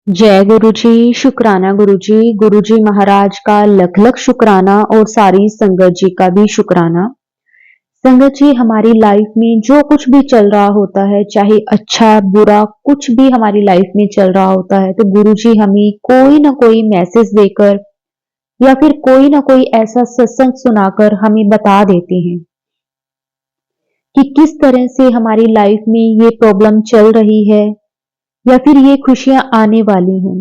जय गुरु जी, शुक्राना गुरु जी। गुरु जी महाराज का लख लख शुक्राना और सारी संगत जी का भी शुक्राना। संगत जी, हमारी लाइफ में जो कुछ भी चल रहा होता है, चाहे अच्छा बुरा कुछ भी हमारी लाइफ में चल रहा होता है, तो गुरु जी हमें कोई ना कोई मैसेज देकर या फिर कोई ना कोई ऐसा सत्संग सुनाकर हमें बता देते हैं कि किस तरह से हमारी लाइफ में ये प्रॉब्लम चल रही है या फिर ये खुशियां आने वाली हैं।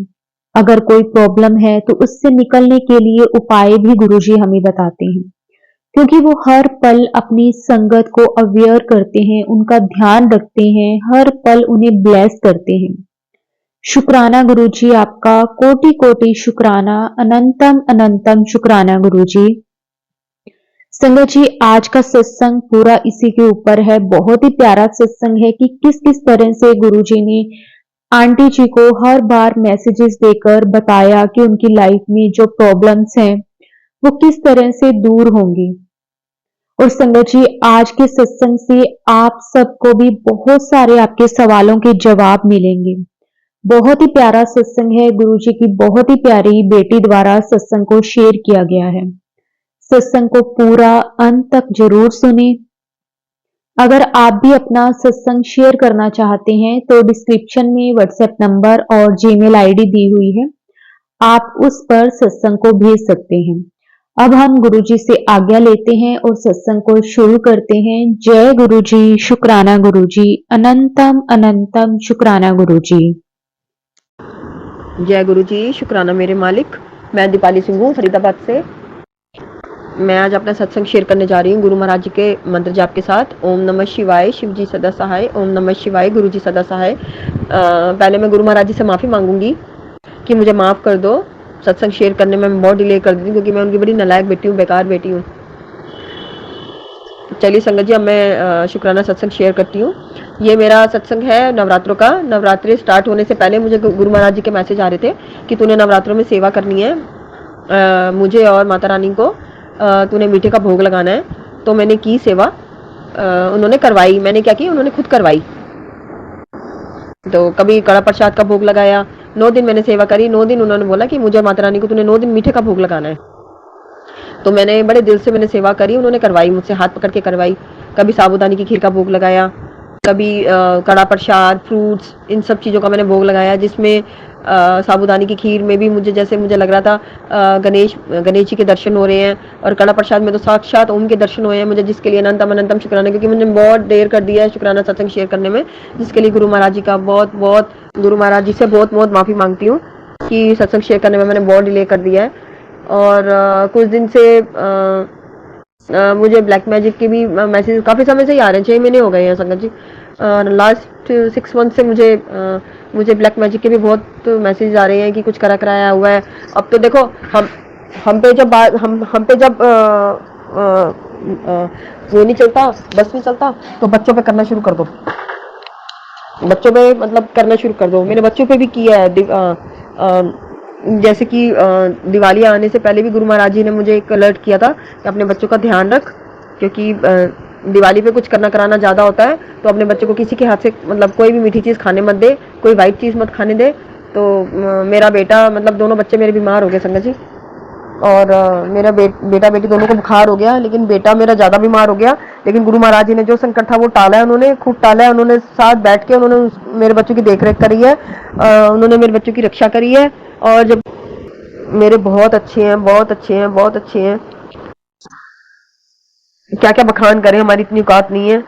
अगर कोई प्रॉब्लम है तो उससे निकलने के लिए उपाय भी गुरुजी हमें बताते हैं, क्योंकि वो हर पल अपनी संगत को अवेयर करते हैं, उनका ध्यान रखते हैं, हर पल उन्हें ब्लेस करते हैं। शुक्राना गुरुजी, आपका कोटि कोटि शुक्राना, अनंतम अनंतम शुक्राना गुरुजी। संगत जी, आज का सत्संग पूरा इसी के ऊपर है। बहुत ही प्यारा सत्संग है कि किस किस तरह से गुरुजी ने आंटी जी को हर बार मैसेजेस देकर बताया कि उनकी लाइफ में जो प्रॉब्लम्स हैं वो किस तरह से दूर होंगी। और संगत जी, आज के सत्संग से आप सबको भी बहुत सारे आपके सवालों के जवाब मिलेंगे। बहुत ही प्यारा सत्संग है, गुरु जी की बहुत ही प्यारी बेटी द्वारा सत्संग को शेयर किया गया है। सत्संग को पूरा अंत तक जरूर सुने। अगर आप भी अपना सत्संग शेयर करना चाहते हैं तो डिस्क्रिप्शन में व्हाट्सएप नंबर और जीमेल आईडी दी हुई है, आप उस पर सत्संग को भेज सकते हैं। अब हम गुरुजी से आज्ञा लेते हैं और सत्संग को शुरू करते हैं। जय गुरुजी, शुक्राना गुरुजी, अनंतम अनंतम शुक्राना गुरुजी। जय गुरु जी, शुक्राना मेरे मालिक। मैं दीपाली सिंह हूँ फरीदाबाद से। मैं आज अपना सत्संग शेयर करने जा रही हूँ गुरु महाराज जी के मंत्र जाप के साथ। ओम नमः शिवाय, शिव जी सदा सहाय। ओम नमः शिवाय, गुरु जी सदा सहाय। पहले मैं गुरु महाराज जी से माफ़ी मांगूंगी कि मुझे माफ़ कर दो। सत्संग शेयर करने में मैं बहुत डिले कर दी क्योंकि मैं उनकी बड़ी नालायक बेटी हूँ, बेकार बेटी हूँ। चलिए संगत जी, अब मैं शुक्राना सत्संग शेयर करती हूँ। ये मेरा सत्संग है नवरात्रों का। नवरात्रि स्टार्ट होने से पहले मुझे गुरु महाराज जी के मैसेज आ रहे थे कि तूने नवरात्रों में सेवा करनी है, मुझे और माता रानी को तूने मीठे का भोग लगाना है। तो मैंने की सेवा, उन्होंने करवाई। मैंने क्या की, उन्होंने खुद करवाई। तो कभी कड़ा प्रसाद का भोग लगाया। 9 दिन मैंने सेवा करी। 9 दिन उन्होंने बोला कि मुझे माता रानी को तूने 9 दिन मीठे का भोग लगाना है। तो मैंने बड़े दिल से मैंने सेवा करी। उन्होंने करवाई, मुझसे हाथ पकड़ के करवाई। कभी साबूदानी की खीर का भोग लगाया, कभी कड़ा प्रसाद, फ्रूट्स, इन सब चीज़ों का मैंने भोग लगाया। जिसमें साबूदानी की खीर में भी मुझे लग रहा था गणेश जी के दर्शन हो रहे हैं, और कड़ा प्रसाद में तो साक्षात ओम के दर्शन हुए हैं मुझे, जिसके लिए अनंतम अनंतम शुक्राना, क्योंकि मैंने बहुत देर कर दिया है शुक्राना सत्संग शेयर करने में, जिसके लिए गुरु महाराज जी का बहुत बहुत, गुरु महाराज जी से बहुत बहुत माफ़ी मांगती हूँ कि सत्संग शेयर करने में मैंने बहुत डिले कर दिया है। और कुछ दिन से मुझे ब्लैक मैजिक के भी मैसेज काफ़ी समय से ही आ रहे हैं। 6 महीने हो गए हैं संगत जी। लास्ट 6 मंथ से मुझे ब्लैक मैजिक के भी बहुत मैसेज आ रहे हैं कि कुछ करा कराया हुआ है। अब तो देखो, हम पे जब वो नहीं चलता, बस नहीं चलता, तो बच्चों पे करना शुरू कर दो। बच्चों पे मतलब करना शुरू कर दो। मेरे बच्चों पे भी किया है। जैसे कि दिवाली आने से पहले भी गुरु महाराज जी ने मुझे एक अलर्ट किया था कि अपने बच्चों का ध्यान रख, क्योंकि दिवाली पे कुछ करना कराना ज़्यादा होता है। तो अपने बच्चों को किसी के हाथ से मतलब कोई भी मीठी चीज़ खाने मत दे, कोई वाइट चीज़ मत खाने दे। तो मेरा बेटा, मतलब दोनों बच्चे मेरे बीमार हो गए संगत जी, और मेरा बेटा बेटी दोनों को बुखार हो गया, लेकिन बेटा मेरा ज़्यादा बीमार हो गया। लेकिन गुरु महाराज जी ने जो संकट था वो टाला है, उन्होंने खूब टाला है। उन्होंने साथ बैठ के उन्होंने मेरे बच्चों की देख रेख करी है, उन्होंने मेरे बच्चों की रक्षा करी है। और जब मेरे बहुत अच्छे हैं, बहुत अच्छे हैं, बहुत अच्छे हैं। क्या क्या बखान करें, हमारी इतनी औकात नहीं है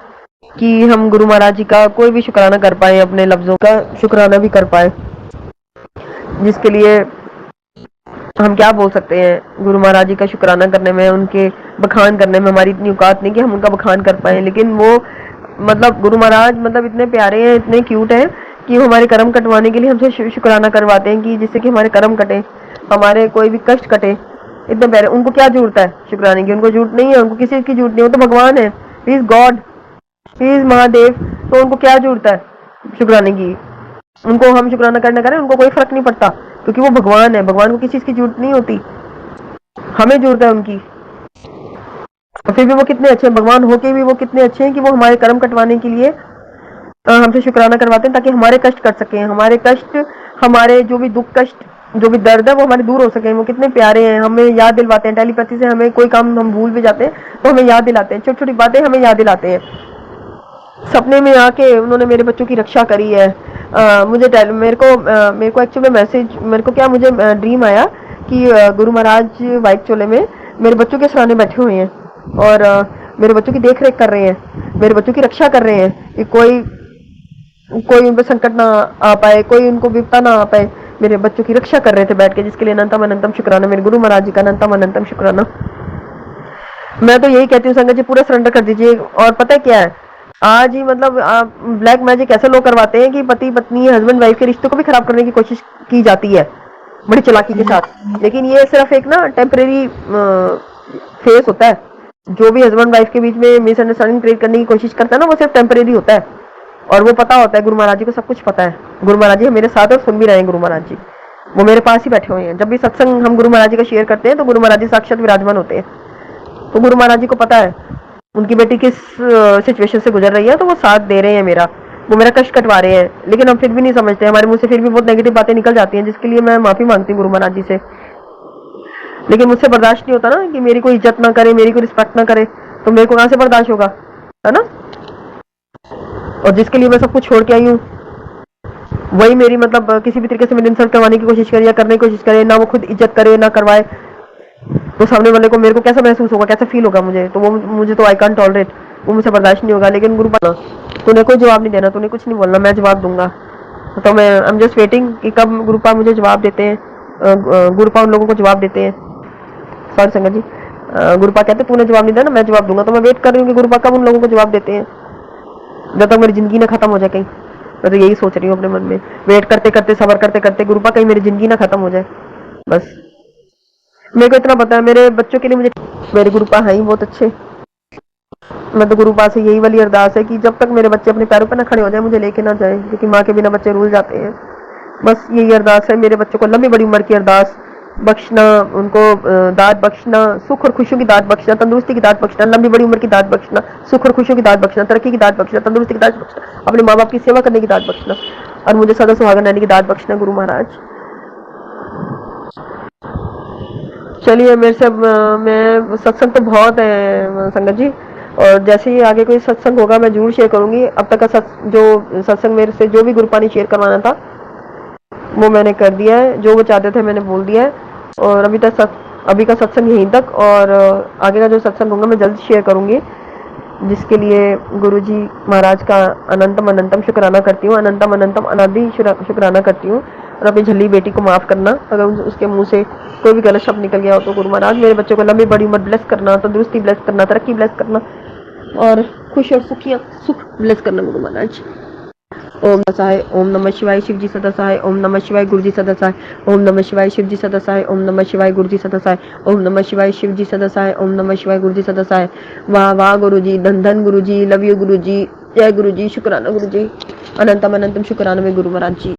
कि हम गुरु महाराज जी का कोई भी शुक्राना कर पाए, अपने लफ्ज़ों का शुक्राना भी कर पाए, जिसके लिए हम क्या बोल सकते हैं। गुरु महाराज जी का शुक्राना करने में, उनके बखान करने में हमारी इतनी औकात नहीं कि हम उनका बखान कर पाए। लेकिन वो मतलब गुरु महाराज मतलब इतने प्यारे हैं, इतने क्यूट हैं कि वो हमारे कर्म कटवाने के लिए हमसे शुक्राना करवाते हैं, कि जिससे कि हमारे कर्म कटे, हमारे कोई भी कष्ट कटे। इतने प्यारे। उनको क्या जरूरत है शुक्राने की? उनको जरूरत नहीं है, उनको किसी की जरूरत नहीं है। वो तो भगवान है, he is God, he is Mahadev. तो उनको क्या जरूरत है शुक्राने की? उनको हम शुक्राना करना करें, उनको कोई फर्क नहीं पड़ता, क्योंकि वो भगवान है। भगवान को किसी चीज की जरूरत नहीं होती, हमें जरूरत है उनकी। फिर भी वो कितने अच्छे हैं, भगवान होके भी वो कितने अच्छे हैं कि वो हमारे कर्म कटवाने के लिए हमसे शुक्राना करवाते हैं, ताकि हमारे कष्ट कट सके, हमारे कष्ट हमारे जो भी दुख कष्ट, जो भी दर्द है वो हमारे दूर हो सके। वो कितने प्यारे हैं, हमें याद दिलवाते हैं टेलीपैथी से। हमें कोई काम हम भूल भी जाते हैं तो हमें याद दिलाते हैं, छोटी छोटी बातें हमें याद दिलाते हैं। सपने में आके उन्होंने मेरे बच्चों की रक्षा करी है। मेरे को एक्चुअली मैसेज, मेरे को क्या, मुझे ड्रीम आया कि गुरु महाराज वाइट चोले में मेरे बच्चों के सराहने बैठे हुए हैं और मेरे बच्चों की देख रेख कर रहे हैं, मेरे बच्चों की रक्षा कर रहे हैं कि कोई कोई उन पर संकट ना आ पाए, कोई उनको विपदा ना आ पाए। मेरे बच्चों की रक्षा कर रहे थे बैठ के, जिसके लिए अनंतम अनंतम शुक्राना मेरे गुरु महाराज जी का, अनंतम अनंतम शुक्राना। मैं तो यही कहती हूँ संगत जी, पूरा सरेंडर कर दीजिए। और पता है क्या है, आज ही मतलब ब्लैक मैजिक ऐसे लोग करवाते हैं कि पति पत्नी हस्बैंड वाइफ के रिश्ते को भी खराब करने की कोशिश की जाती है बड़ी चालाकी के साथ। लेकिन ये सिर्फ एक ना टेम्परेरी फेस होता है। जो भी हस्बैंड वाइफ के बीच में मिसअंडरस्टैंडिंग क्रिएट करने की कोशिश करता है ना, वो सिर्फ टेम्परेरी होता है। और वो पता होता है, गुरु महाराज जी को सब कुछ पता है। गुरु महाराज जी मेरे साथ और सुन भी रहे हैं। गुरु महाराज जी वो मेरे पास ही बैठे हुए हैं। जब भी सत्संग हम गुरु महाराज जी का शेयर करते हैं तो गुरु महाराज जी साक्षात विराजमान होते हैं। तो गुरु महाराज जी को पता है उनकी बेटी किस सिचुएशन से गुजर रही है, तो वो साथ दे रहे हैं मेरा, वो मेरा कष्ट कटवा रहे हैं। लेकिन हम फिर भी नहीं समझते, हमारे मुंह से फिर भी बहुत नेगेटिव बातें निकल जाती हैं, जिसके लिए मैं माफी मांगती हूँ गुरु महाराज जी से। लेकिन मुझसे बर्दाश्त नहीं होता ना कि मेरी कोई इज्जत ना करे, मेरी कोई रिस्पेक्ट ना करे, तो मेरे को कहाँ से बर्दाश्त होगा, है ना। और जिसके लिए मैं सब कुछ छोड़ के आई हूँ, वही मेरी मतलब किसी भी तरीके से मेरी इंसल्ट करवाने की कोशिश करे या करने की कोशिश करे, ना वो खुद इज्जत करे ना करवाए, तो सामने वाले को, मेरे को कैसा महसूस होगा, कैसा फील होगा मुझे। तो वो मुझे तो आई कांट टॉलरेट, वो मुझे बर्दाश्त नहीं होगा। लेकिन गुरु तूने कोई जवाब नहीं देना, तूने कुछ नहीं बोलना, मैं जवाब दूंगा। तो मैं आई एम जस्ट वेटिंग कि कब गुरुपा मुझे जवाब देते हैं। गुरुपा उन लोगों को जवाब देते हैं, सॉरी संगत जी, गुरुपा कहते तूने जवाब नहीं देना, मैं जवाब दूंगा। तो मैं वेट कर रही हूँ कि गुरुपा कब उन लोगों को जवाब देते हैं, जब तक मेरी जिंदगी ना खत्म हो जाए कहीं। मैं तो यही सोच रही हूँ अपने मन में, वेट करते करते, सबर करते करते, गुरुपा कहीं मेरी जिंदगी ना खत्म हो जाए। बस मेरे को इतना पता है, मेरे बच्चों के लिए मुझे, मेरे गुरुपा हैं ही बहुत अच्छे। मैं तो गुरुपा से यही वाली अरदास है कि जब तक मेरे बच्चे अपने पैरों पर ना खड़े हो जाए, मुझे लेके ना जाए, क्योंकि माँ के बिना बच्चे रूल जाते हैं। बस यही अरदास है, मेरे बच्चों को लंबी बड़ी उम्र की अरदास बख्शना, उनको दाद बख्शना, सुख और खुशियों की दाद बख्शना, तंदुरुस्ती की दाद बख्शना, लंबी बड़ी उम्र की दाद बख्शना, सुख और खुशियों की दाद बख्शना, तरक्की की दाद बख्शना, तंदुरुस्ती की दाद बख्शना, अपने माँ बाप की सेवा करने की दाद बख्शना, और मुझे सदा सुहागन रहने की दाद बख्शना गुरु महाराज। चलिए मेरे से मैं, सत्संग तो बहुत है संगत जी, और जैसे ही आगे कोई सत्संग होगा मैं जरूर शेयर करूंगी। अब तक का जो सत्संग मेरे से जो भी गुरुपा ने शेयर करवाना था वो मैंने कर दिया है, जो वो चाहते थे मैंने बोल दिया है। और अभी का सत्संग यहीं तक, और आगे का जो सत्संग होगा मैं जल्द शेयर करूंगी, जिसके लिए गुरुजी महाराज का अनंतम अनंतम शुक्राना करती हूँ, अनंतम अनंतम अनादि शुक्राना करती हूँ। और अपनी झल्ली बेटी को माफ करना, अगर उसके मुंह से कोई भी गलत शब्द निकल गया हो तो गुरु महाराज मेरे बच्चों को लंबी बड़ी उम्र ब्लेस करना, तंदुरुस्ती ब्लेस करना, तरक्की ब्लेस करना, और खुश और सुख ब्लेस करना गुरु महाराज। ओम सदासाय, ओम नमः शिवाय, शिव जी सदासाय, ओम नमः शिवाय, गुरु जी सदासाय, ओम नमः शिवाय, शिव जी सदासाय, ओम नमः शिवाय, गुरु जी सदासाय, ओम नमः शिवाय, शिव जी सदासाय, ओम नमः शिवाय, गुरु जी सदासाय। वाह वाह गुरु जी, धन धन गुरु जी, लव यू गुरु जी, जय गुरु जी, शुक्राना गुरु जी, अनंतम अनंतम शुक्राना में गुरु महाराज जी।